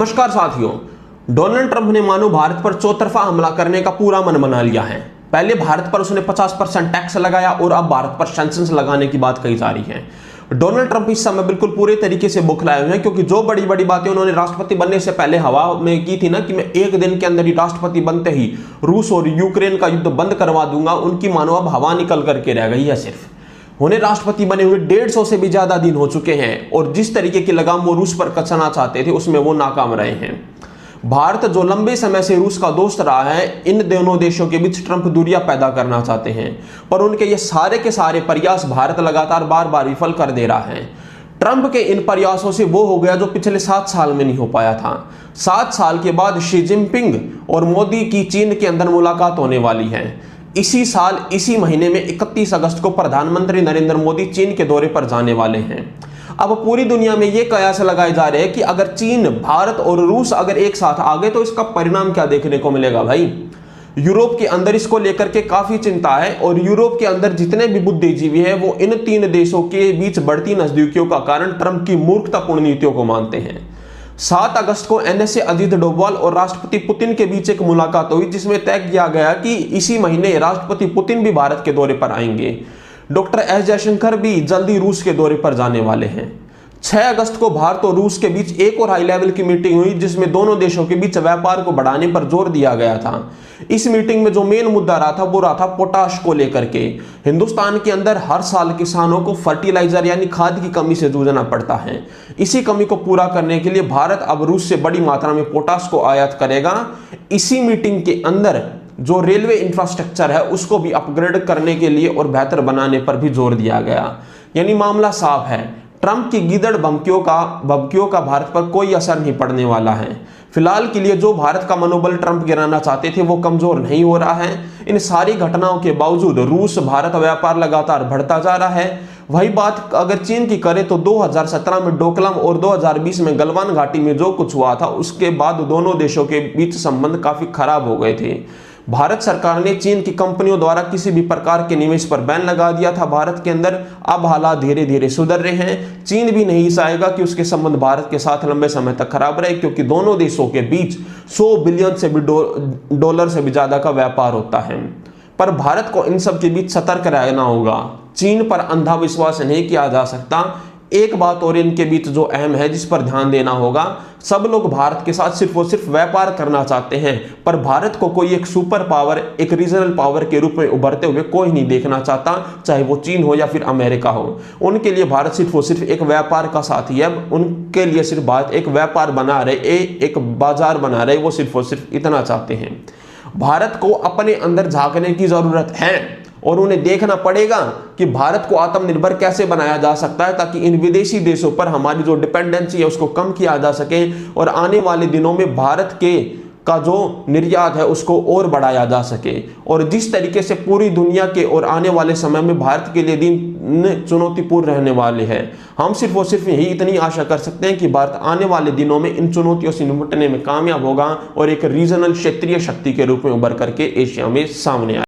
नमस्कार साथियों, Donald Trump ने मानो भारत पर चौतरफा हमला करने का पूरा मन बना लिया है। पहले भारत पर उसने 50% टैक्स लगाया और अब भारत पर सैंक्शंस लगाने की बात कही जा रही है। डोनाल्ड ट्रंप इस समय बिल्कुल पूरे तरीके से बौखलाए हुए हैं, क्योंकि जो बड़ी बड़ी बातें उन्होंने राष्ट्रपति बनने से पहले हवा में की थी ना कि मैं एक दिन के अंदर ही राष्ट्रपति बनते ही रूस और यूक्रेन का युद्ध बंद करवा दूंगा, उनकी मानो अब हवा निकल करके रह गई है। सिर्फ उन्हें राष्ट्रपति बने हुए 150 से भी ज्यादा दिन हो चुके हैं और जिस तरीके की लगाम वो रूस पर कसना चाहते थे उसमें वो नाकाम रहे हैं। भारत जो लंबे समय से रूस का दोस्त रहा है, इन दोनों देशों के बीच ट्रंप दूरियां पैदा करना चाहते हैं, पर उनके ये सारे के सारे प्रयास भारत लगातार बार बार विफल कर दे रहा है। ट्रंप के इन प्रयासों से वो हो गया जो पिछले 7 साल में नहीं हो पाया था। 7 साल के बाद शी जिनपिंग और मोदी की चीन के अंदर मुलाकात होने वाली है। इसी साल इसी महीने में 31 अगस्त को प्रधानमंत्री नरेंद्र मोदी चीन के दौरे पर जाने वाले हैं। अब पूरी दुनिया में ये कयास लगाए जा रहे हैं कि अगर चीन, भारत और रूस अगर एक साथ आ गए तो इसका परिणाम क्या देखने को मिलेगा भाई। यूरोप के अंदर इसको लेकर के काफी चिंता है और यूरोप के अंदर जितने भी बुद्धिजीवी हैं वो इन 3 देशों के बीच बढ़ती नजदीकियों का कारण ट्रंप की मूर्खतापूर्ण नीतियों को मानते हैं। 7 अगस्त को एनएसए अजीत डोभाल और राष्ट्रपति पुतिन के बीच एक मुलाकात हुई, जिसमें तय किया गया कि इसी महीने राष्ट्रपति पुतिन भी भारत के दौरे पर आएंगे। डॉक्टर एस जयशंकर भी जल्दी रूस के दौरे पर जाने वाले हैं। 6 अगस्त को भारत और रूस के बीच एक और हाई लेवल की मीटिंग हुई, जिसमें दोनों देशों के बीच व्यापार को बढ़ाने पर जोर दिया गया था। इस मीटिंग में जो मेन मुद्दा रहा था वो रहा था पोटाश को लेकर के। हिंदुस्तान के अंदर हर साल किसानों को फर्टिलाइजर यानी खाद की कमी से जूझना पड़ता है। इसी कमी को पूरा करने के लिए भारत अब रूस से बड़ी मात्रा में पोटाश को आयात करेगा। इसी मीटिंग के अंदर जो रेलवे इंफ्रास्ट्रक्चर है उसको भी अपग्रेड करने के लिए और बेहतर बनाने पर भी जोर दिया गया। यानी मामला साफ है, ट्रंप की गीदड़ भभकियों का भारत पर कोई असर नहीं पड़ने वाला है। फिलहाल के लिए जो भारत का मनोबल ट्रंप गिराना चाहते थे वो कमजोर नहीं हो रहा है। इन सारी घटनाओं के बावजूद रूस भारत व्यापार लगातार बढ़ता जा रहा है। वही बात अगर चीन की करें तो 2017 में डोकलाम और 2020 में गलवान घाटी में जो कुछ हुआ था उसके बाद दोनों देशों के बीच संबंध काफी खराब हो गए थे। भारत सरकार ने चीन की कंपनियों द्वारा किसी भी प्रकार के निवेश पर बैन लगा दिया था भारत के अंदर। अब हालात धीरे धीरे सुधर रहे हैं। चीन भी नहीं चाहेगा कि उसके संबंध भारत के साथ लंबे समय तक खराब रहे, क्योंकि दोनों देशों के बीच 100 बिलियन से भी डॉलर से भी ज्यादा का व्यापार होता है। पर भारत को इन सब के बीच सतर्क रहना होगा। चीन पर अंधा विश्वास नहीं किया जा सकता। एक बात और इनके बीच जो अहम है जिस पर ध्यान देना होगा, सब लोग भारत के साथ सिर्फ और सिर्फ व्यापार करना चाहते हैं, पर भारत को कोई एक सुपर पावर, एक रीजनल पावर के रूप में उभरते हुए कोई नहीं देखना चाहता, चाहे वो चीन हो या फिर अमेरिका हो। उनके लिए भारत सिर्फ और सिर्फ एक व्यापार का साथी है। उनके लिए सिर्फ भारत एक व्यापार बना रहे, एक बाजार बना रहे, वो सिर्फ और सिर्फ इतना चाहते हैं। भारत को अपने अंदर झांकने की जरूरत है और उन्हें देखना पड़ेगा कि भारत को आत्मनिर्भर कैसे बनाया जा सकता है, ताकि इन विदेशी देशों पर हमारी जो डिपेंडेंसी है उसको कम किया जा सके और आने वाले दिनों में भारत का जो निर्यात है उसको और बढ़ाया जा सके। और जिस तरीके से पूरी दुनिया के और आने वाले समय में भारत के लिए दिन चुनौतीपूर्ण रहने वाले हैं, हम सिर्फ और सिर्फ यही इतनी आशा कर सकते हैं कि भारत आने वाले दिनों में इन चुनौतियों से निपटने में कामयाब होगा और एक रीजनल क्षेत्रीय शक्ति के रूप में उभर करके एशिया में सामने आए।